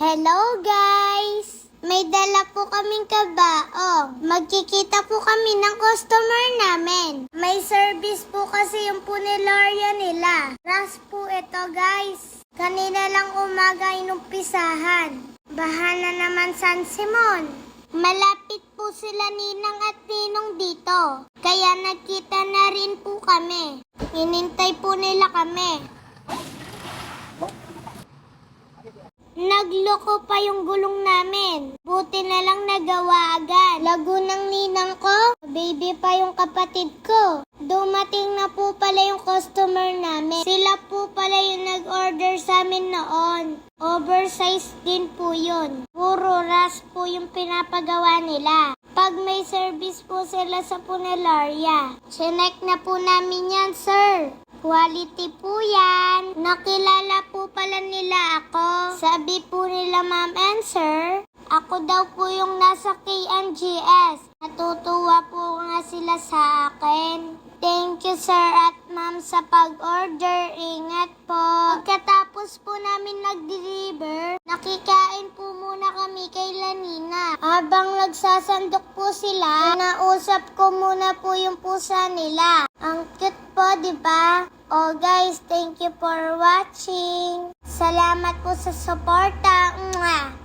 Hello guys! May dala po kaming kabaong. Magkikita po kami ng customer namin. May service po kasi yung punelaria nila. Ras po ito guys. Kanina lang umaga inumpisahan. Bahala naman San Simon. Malapit po sila ninang at ninong dito. Kaya nagkita na rin po kami. Inintay po nila kami. Nagloko pa yung gulong namin. Buti na lang nagawa agad. Lago ng ninang ko, baby pa yung kapatid ko. Dumating na po pala yung customer namin. Sila po pala yung nag-order sa amin noon. Oversized din po yun. Puro ras po yung pinapagawa nila. Pag may service po sila sa punelaria, chinek na po namin yan, sir. Quality po yan. Nakilala po pala nila ako. Sabi po nila ma'am and sir, ako daw po yung nasa KNGS. Natutuwa po nga sila sa akin. Thank you sir at ma'am sa pag-order. Ingat po. Pagkatapos po namin nag-deliver, nakikain po muna kami kay Lanina. Habang nagsasandok po sila, nausap ko muna po yung pusa nila. Ang cute po, di ba? Oh guys, thank you for watching. Salamat po sa suporta. Mwah!